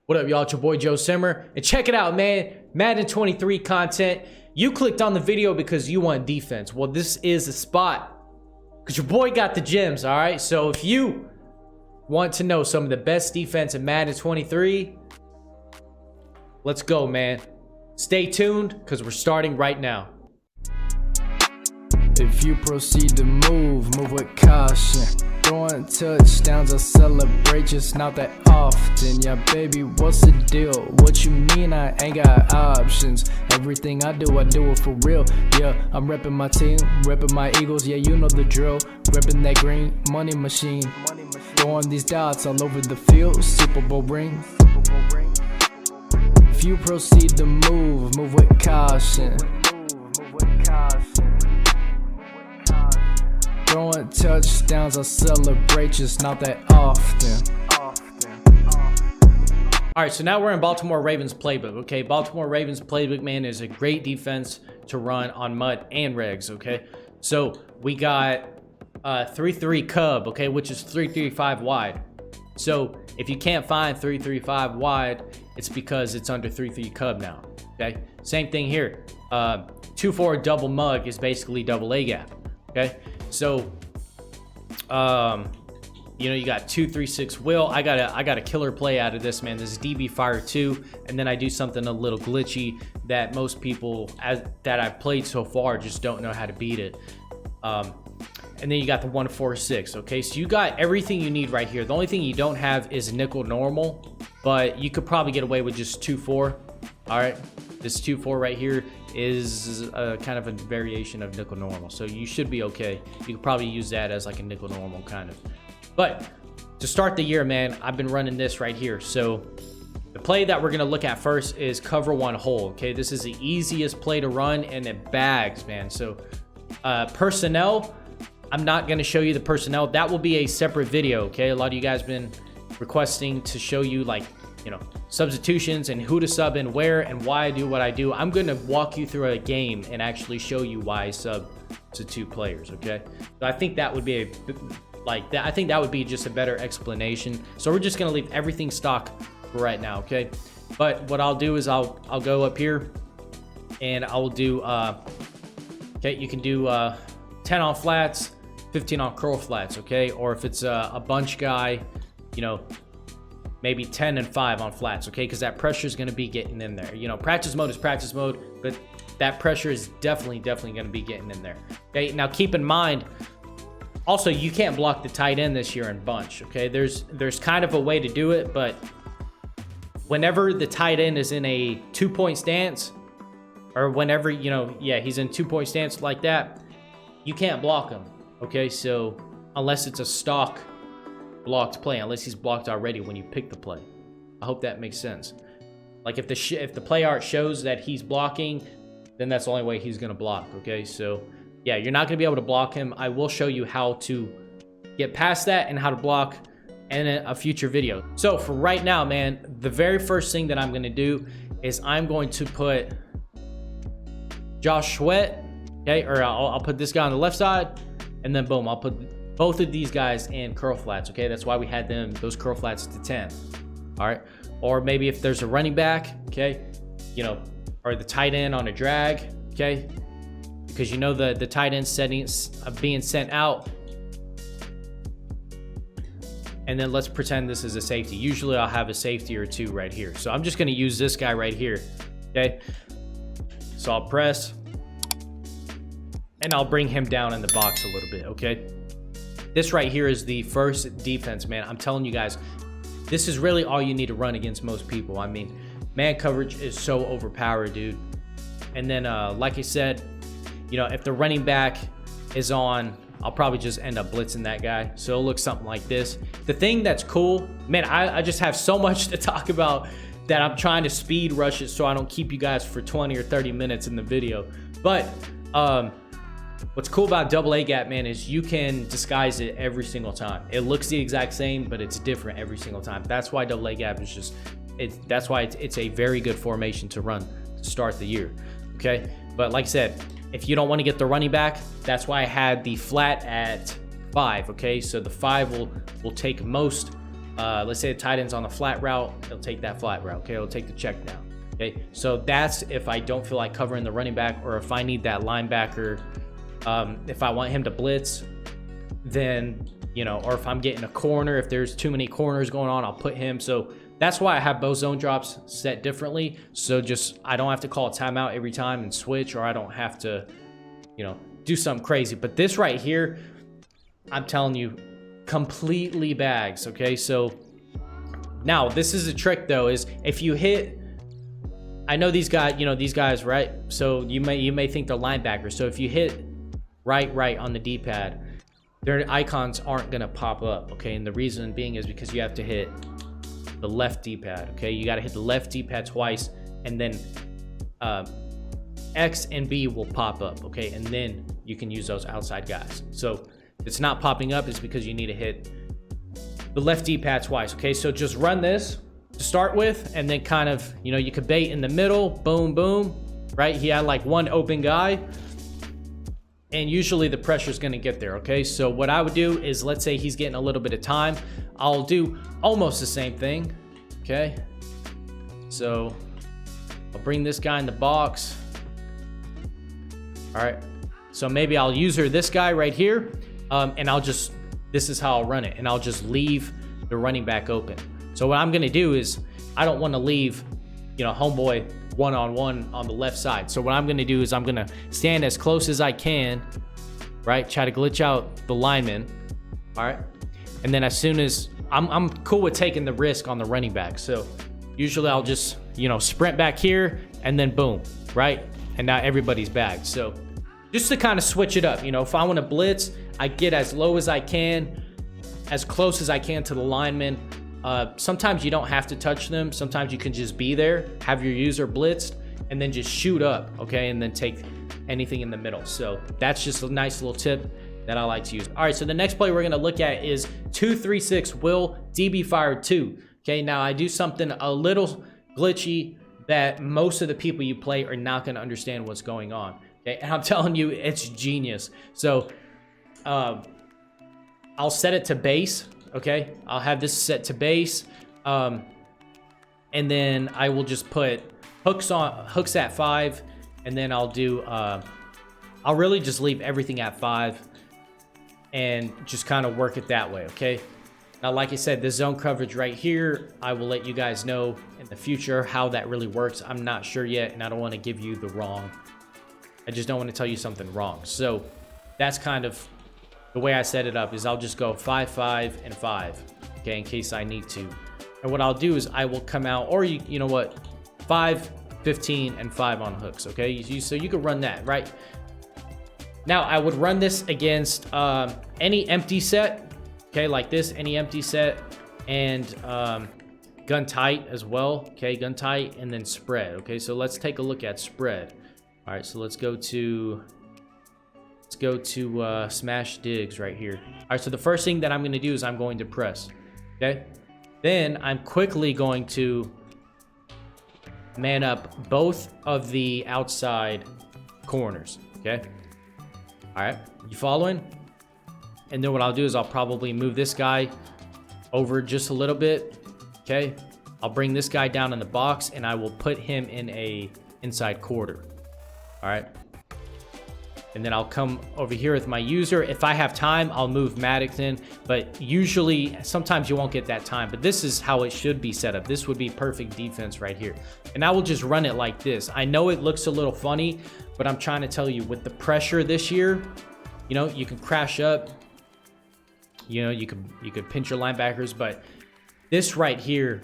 What up, y'all? It's your boy Joe Simmer. And check it out, man. Madden 23 content. You clicked on the video because you want defense. Well, this is the spot. Because your boy got the gems, all right? So if you want to know some of the best defense in Madden 23, let's go, man. Stay tuned because we're starting right now. If you proceed to move with caution. Throwing touchdowns, I celebrate just not that often. Yeah, baby, what's the deal? What you mean I ain't got options? Everything I do it for real. Yeah, I'm repping my team, repping my Eagles. Yeah, you know the drill. Repping that green money machine. Throwing these dots all over the field. Super Bowl ring. If you proceed to move with caution. Throwing touchdowns, I celebrate just not that often. All right, so now we're in Baltimore Ravens playbook, okay? Baltimore Ravens playbook, man, is a great defense to run on mud and regs, okay? So we got 3-3 Cub, okay, which is 3-3-5 wide. So if you can't find 3-3-5 wide, it's because it's under 3-3 Cub now, okay? Same thing here. 2-4 double mug is basically double A gap, okay? So, you know, you got 2-3-6 will. I got a killer play out of this, man. This is DB Fire 2, and then I do something a little glitchy that most people that I've played so far just don't know how to beat it. And then you got the 1-4-6. Okay, so you got everything you need right here. The only thing you don't have is nickel normal, but you could probably get away with just 2-4. All right, this 2-4 right here is kind of a variation of nickel normal, so you should be okay. You could probably use that as like a nickel normal kind of. But to start the year, man, I've been running this right here. So the play that we're gonna look at first is cover one hole. Okay, this is the easiest play to run, and it bags, man. So personnel, I'm not gonna show you the personnel. That will be a separate video. Okay, a lot of you guys been requesting to show you, like, you know, substitutions and who to sub in where and why I do what I do. I'm going to walk you through a game and actually show you why I sub to 2 players, okay? So I think that would be I think that would be just a better explanation. So we're just going to leave everything stock for right now, okay? But what I'll do is I'll go up here and I will do okay, you can do 10 on flats, 15 on curl flats, okay? Or if it's a bunch guy, you know, maybe 10 and 5 on flats, okay? Because that pressure is going to be getting in there. You know, practice mode is practice mode, but that pressure is definitely going to be getting in there. Okay, now keep in mind, also, you can't block the tight end this year in bunch, okay? There's kind of a way to do it, but whenever the tight end is in a 2-point stance, or whenever, you know, yeah, he's in 2-point stance like that, you can't block him, okay? So unless it's a stock blocked play, unless he's blocked already when you pick the play. I hope that makes sense. Like if the play art shows that he's blocking, then that's the only way he's gonna block, okay? So yeah, you're not gonna be able to block him. I will show you how to get past that and how to block in a future video. So for right now, man, the very first thing that I'm gonna do is I'm going to put Josh Sweat, okay? Or I'll put this guy on the left side, and then boom, I'll put both of these guys in curl flats, okay? That's why we had those curl flats to 10, all right? Or maybe if there's a running back, okay, you know, or the tight end on a drag, okay? Because you know the tight end settings of being sent out. And then let's pretend this is a safety. Usually I'll have a safety or 2 right here. So I'm just gonna use this guy right here, okay? So I'll press, and I'll bring him down in the box a little bit, okay? This right here is the first defense, man. I'm telling you guys, this is really all you need to run against most people. I mean, man coverage is so overpowered, dude. And then, like I said, you know, if the running back is on, I'll probably just end up blitzing that guy. So it'll look something like this. The thing that's cool, man, I just have so much to talk about that I'm trying to speed rush it so I don't keep you guys for 20 or 30 minutes in the video. But, what's cool about double A gap, man, is you can disguise it every single time. It looks the exact same, but it's different every single time. That's why double A gap is just, that's why it's a very good formation to run to start the year, okay? But like I said, if you don't want to get the running back, that's why I had the flat at 5, okay? So the 5 will take most let's say the tight end's on the flat route, it'll take that flat route. Okay, it'll take the check down. Okay, so that's if I don't feel like covering the running back, or if I need that linebacker, if I want him to blitz, then, you know, or if I'm getting a corner, if there's too many corners going on, I'll put him. So that's why I have both zone drops set differently. So just, I don't have to call a timeout every time and switch, or I don't have to, you know, do something crazy. But this right here, I'm telling you, completely bags. Okay, so now this is a trick though, is if you hit, I know these guys, you know, these guys, right? So you may think they're linebackers. So if you hit right on the D-pad, their icons aren't gonna pop up. Okay, and the reason being is because you have to hit the left D-pad. Okay, you got to hit the left D-pad twice, and then X and B will pop up. Okay, and then you can use those outside guys. So if it's not popping up, it's because you need to hit the left D-pad twice. Okay, so just run this to start with, and then kind of, you know, you could bait in the middle, boom, boom, right? He had like one open guy, and usually the pressure is going to get there. Okay, so what I would do is, let's say he's getting a little bit of time, I'll do almost the same thing. Okay, so I'll bring this guy in the box. All right, so maybe I'll use this guy right here, and I'll just, this is how I'll run it, and I'll just leave the running back open. So what I'm going to do is, I don't want to leave, you know, homeboy one-on-one on the left side. So what I'm going to do is I'm going to stand as close as I can, right? Try to glitch out the lineman. All right. And then as soon as I'm cool with taking the risk on the running back. So usually I'll just, you know, sprint back here, and then boom, right? And now everybody's bagged. So just to kind of switch it up, you know, if I want to blitz, I get as low as I can, as close as I can to the lineman. Sometimes you don't have to touch them. Sometimes you can just be there, have your user blitzed, and then just shoot up, okay? And then take anything in the middle. So that's just a nice little tip that I like to use. All right, so the next play we're gonna look at is 2-3-6 will DB fire 2. Okay, now I do something a little glitchy that most of the people you play are not gonna understand what's going on. Okay, and I'm telling you, it's genius. So I'll set it to base. Okay, I'll have this set to base, and then I will just put hooks at 5, and then I'll do I'll really just leave everything at 5 and just kind of work it that way. Okay, now like I said, this zone coverage right here, I will let you guys know in the future how that really works. I'm not sure yet, and I don't want to give you the wrong, I just don't want to tell you something wrong. So that's kind of the way I set it up, is I'll just go 5, 5, and 5, okay, in case I need to. And what I'll do is I will come out, or you know what, 5, 15, and 5 on hooks, okay? So you could run that, right? Now, I would run this against any empty set, okay, like this, any empty set, and gun tight as well, okay, gun tight, and then spread, okay? So let's take a look at spread. All right, so let's go to smash digs right here. All right, so the first thing that I'm going to do is I'm going to press, okay? Then I'm quickly going to man up both of the outside corners, okay? All right, you following? And then what I'll do is I'll probably move this guy over just a little bit, okay? I'll bring this guy down in the box, and I will put him in a inside quarter, all right? And then I'll come over here with my user. If I have time, I'll move Maddox in, but usually, sometimes you won't get that time, but this is how it should be set up. This would be perfect defense right here. And I will just run it like this. I know it looks a little funny, but I'm trying to tell you, with the pressure this year, you know, you can crash up, you know, you could pinch your linebackers, but this right here,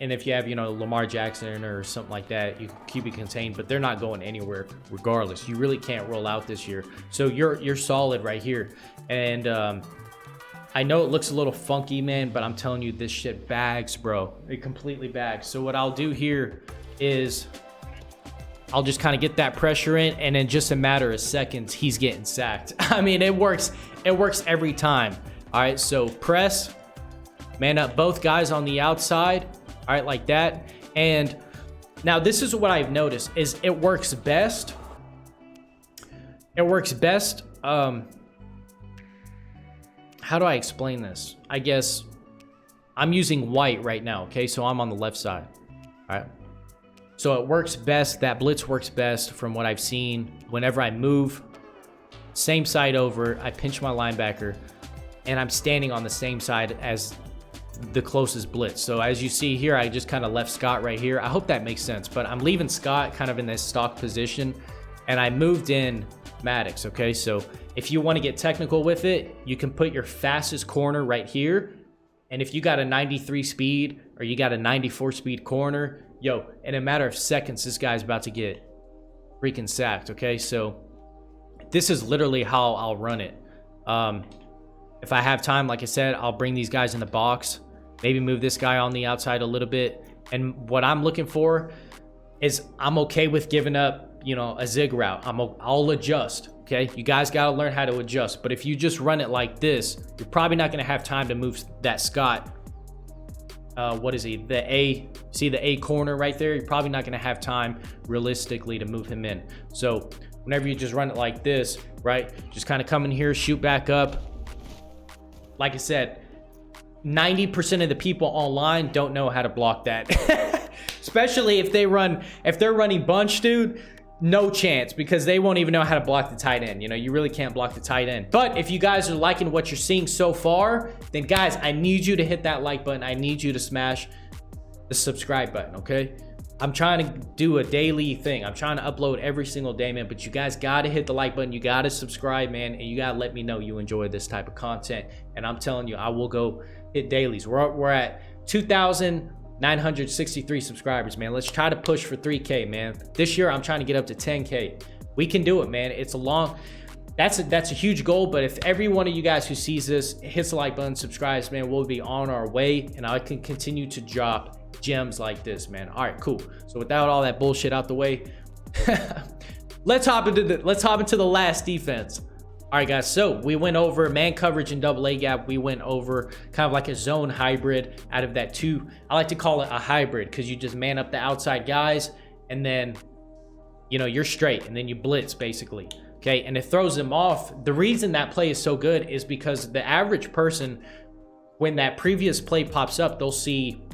and if you have, you know, Lamar Jackson or something like that, you can keep it contained, but they're not going anywhere regardless. You really can't roll out this year. So you're solid right here. And I know it looks a little funky, man, but I'm telling you, this shit bags, bro. It completely bags. So what I'll do here is I'll just kind of get that pressure in, and in just a matter of seconds, he's getting sacked. I mean, it works every time. All right, so press, man up both guys on the outside. All right, like that. And now this is what I've noticed is it works best. It works best. How do I explain this? I guess I'm using white right now, okay? So I'm on the left side, all right? So it works best, that blitz works best from what I've seen. Whenever I move, same side over, I pinch my linebacker, and I'm standing on the same side as the closest blitz. So as you see here, I just kind of left Scott right here. I hope that makes sense, but I'm leaving Scott kind of in this stock position, and I moved in Maddox, okay? So if you want to get technical with it, you can put your fastest corner right here, and if you got a 93 speed or you got a 94 speed corner, yo, in a matter of seconds, this guy's about to get freaking sacked, okay? So this is literally how I'll run it. If I have time, like I said, I'll bring these guys in the box, maybe move this guy on the outside a little bit. And what I'm looking for is I'm okay with giving up, you know, a zig route. I'll adjust, okay? You guys got to learn how to adjust. But if you just run it like this, you're probably not going to have time to move that Scott. What is he? The A, see the A corner right there? You're probably not going to have time realistically to move him in. So whenever you just run it like this, right? Just kind of come in here, shoot back up. Like I said, 90% of the people online don't know how to block that. Especially if they're running bunch, dude, no chance, because they won't even know how to block the tight end. You know, you really can't block the tight end. But if you guys are liking what you're seeing so far, then guys, I need you to hit that like button. I need you to smash the subscribe button, okay? I'm trying to do a daily thing. I'm trying to upload every single day, man, but you guys got to hit the like button. You got to subscribe, man, and you got to let me know you enjoy this type of content. And I'm telling you, I will go hit dailies. We're at 2,963 subscribers, man. Let's try to push for 3K, man. This year, I'm trying to get up to 10K. We can do it, man. It's a long... That's a huge goal, but if every one of you guys who sees this hits the like button, subscribes, man, we'll be on our way, and I can continue to drop gems like this, man. All right, cool. So without all that bullshit out the way, let's hop into the last defense. All right, guys. So we went over man coverage and double A gap. We went over kind of like a zone hybrid out of that two. I like to call it a hybrid because you just man up the outside guys, and then you know you're straight, and then you blitz basically. Okay, and it throws them off. The reason that play is so good is because the average person, when that previous play pops up, they'll see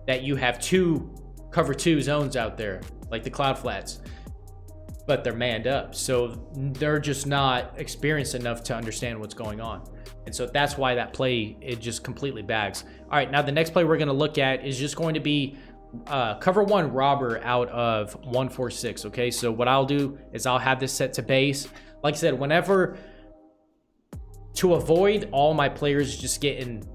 that you have two cover two zones out there, like the cloud flats, but they're manned up. So they're just not experienced enough to understand what's going on. And so that's why that play, it just completely bags. All right, now the next play we're gonna look at is just going to be cover one robber out of 146, okay? So what I'll do is I'll have this set to base. Like I said, whenever, to avoid all my players just getting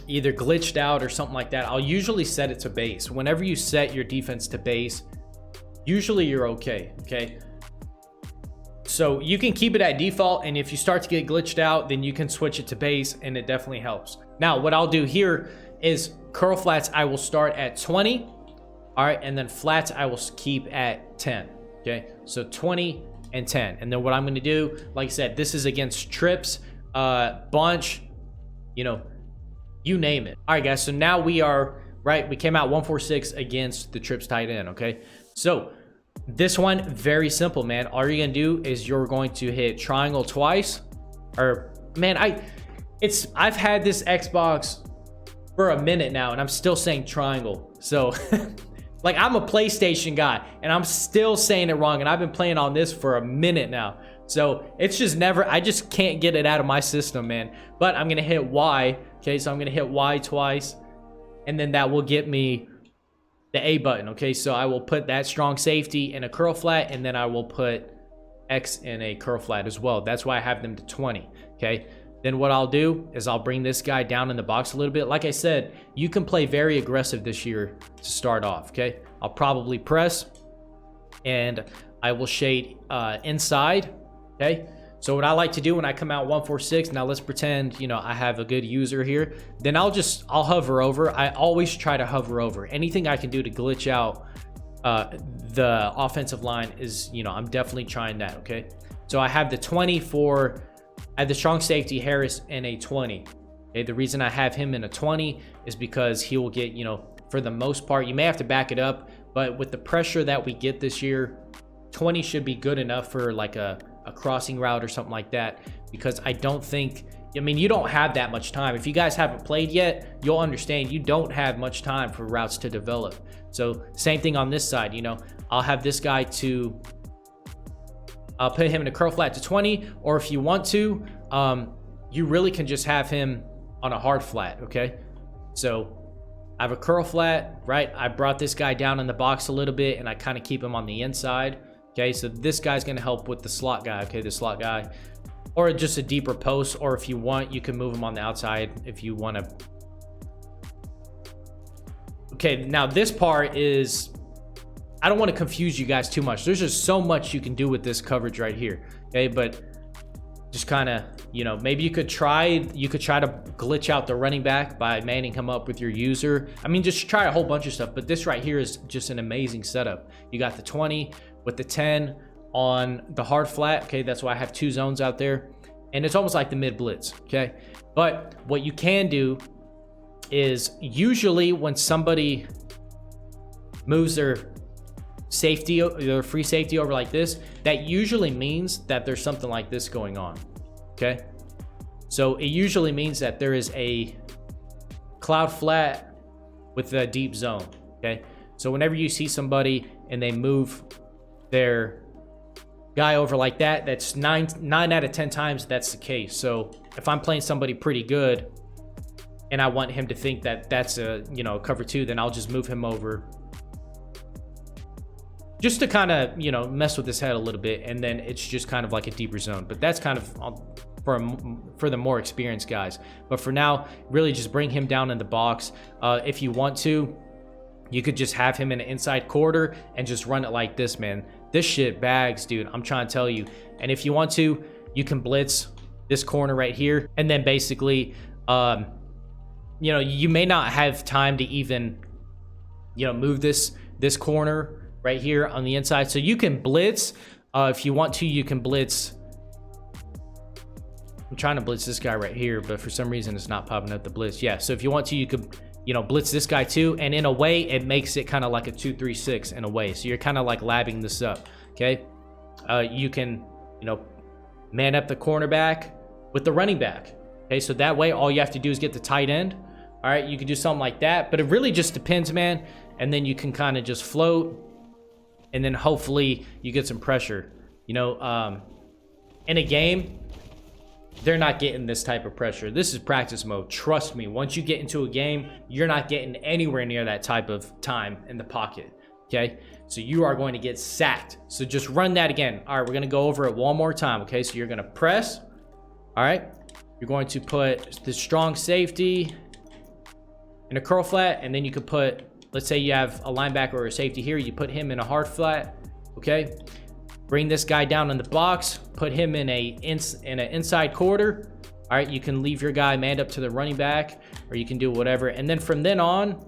either glitched out or something like that, I'll usually set it to base. Whenever you set your defense to base, usually you're okay, okay? So you can keep it at default, and if you start to get glitched out, then you can switch it to base, and it definitely helps. Now, what I'll do here is curl flats, I will start at 20, all right, and then flats I will keep at 10, okay? So 20 and 10, and then what I'm gonna do, like I said, this is against trips, bunch, you know, you name it. All right, guys, so now we are, right, we came out 146 against the trips tight end, okay? So this one, very simple, man. All you're gonna do is you're going to hit triangle twice, or, man, I've had this Xbox for a minute now, and I'm still saying triangle. So, like, I'm a PlayStation guy, and I'm still saying it wrong, and I've been playing on this for a minute now. So, it's just never, I just can't get it out of my system, man. But I'm going to hit Y, okay? So, I'm going to hit Y twice, and then that will get me the A button, okay? So, I will put that strong safety in a curl flat, and then I will put X in a curl flat as well. That's why I have them to 20, okay? Then what I'll do is I'll bring this guy down in the box a little bit. Like I said, you can play very aggressive this year to start off, okay? I'll probably press, and I will shade inside, okay? So what I like to do when I come out 146, now let's pretend, you know, I have a good user here. Then I'll hover over. I always try to hover over. Anything I can do to glitch out the offensive line is, you know, I'm definitely trying that, okay? So I have the 20 for... I have the strong safety Harris in a 20. Okay, the reason I have him in a 20 is because he will get, you know, for the most part, you may have to back it up, but with the pressure that we get this year, 20 should be good enough for like a crossing route or something like that, because I don't think I mean, you don't have that much time. If you guys haven't played yet, you'll understand you don't have much time for routes to develop. So same thing on this side, you know, I'll have this guy to, I'll put him in a curl flat to 20, or if you want to, you really can just have him on a hard flat, okay? So I have a curl flat, right? I brought this guy down in the box a little bit, and I kind of keep him on the inside, okay? So this guy's gonna help with the slot guy, okay? The slot guy, or just a deeper post, or if you want, you can move him on the outside if you want to. Okay, now this part is, I don't want to confuse you guys too much. There's just so much you can do with this coverage right here, okay? But just kind of, you know, maybe you could try to glitch out the running back by manning him up with your user. I mean, just try a whole bunch of stuff, but this right here is just an amazing setup. You got the 20 with the 10 on the hard flat, okay? That's why I have 2 zones out there, and it's almost like the mid blitz, okay? But what you can do is, usually when somebody moves their safety, their free safety over like this, that usually means that there's something like this going on, okay? So it usually means that there is a cloud flat with a deep zone, okay? So whenever you see somebody and they move their guy over like that, that's 9 out of 10 times that's the case. So if I'm playing somebody pretty good and I want him to think that that's a, you know, cover 2, then I'll just move him over just to kind of, you know, mess with his head a little bit, and then it's just kind of like a deeper zone. But that's kind of for the more experienced guys. But for now, really just bring him down in the box. If you want to, you could just have him in an inside quarter and just run it like this, man. This shit bags, dude. I'm trying to tell you. And if you want to, you can blitz this corner right here. And then basically, you know, you may not have time to even, you know, move this corner right here on the inside. So you can blitz. If you want to, you can blitz. I'm trying to blitz this guy right here, but for some reason it's not popping up the blitz. Yeah, so if you want to, you could, you know, blitz this guy too, and in a way it makes it kind of like a 2-3-6 in a way. So you're kind of like labbing this up, okay? You can, you know, man up the cornerback with the running back, okay? So that way all you have to do is get the tight end. All right, you can do something like that, but it really just depends, man. And then you can kind of just float, and then hopefully you get some pressure. You know, in a game, they're not getting this type of pressure. This is practice mode. Trust me, once you get into a game, you're not getting anywhere near that type of time in the pocket, okay? So you are going to get sacked. So just run that again. All right, we're going to go over it one more time, okay? So you're going to press, all right? You're going to put the strong safety in a curl flat, and then you could put, let's say you have a linebacker or a safety here, you put him in a hard flat, okay? Bring this guy down in the box, put him in an inside quarter. All right, you can leave your guy manned up to the running back, or you can do whatever. And then from then on,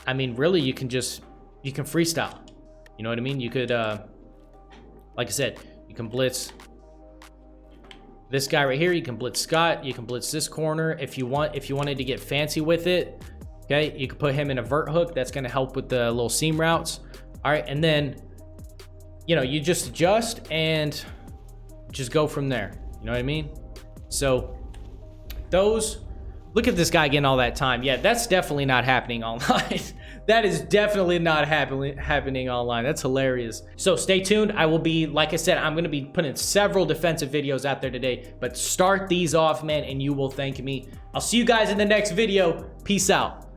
I mean, really, you can freestyle. You know what I mean? You could, like I said, you can blitz this guy right here. You can blitz Scott. You can blitz this corner if you want. If you wanted to get fancy with it, okay, you could put him in a vert hook. That's going to help with the little seam routes. All right, and then, you know, you just adjust and just go from there. You know what I mean? So look at this guy getting all that time. Yeah, that's definitely not happening online. That is definitely not happening online. That's hilarious. So stay tuned. I will be, like I said, I'm going to be putting several defensive videos out there today, but start these off, man, and you will thank me. I'll see you guys in the next video. Peace out.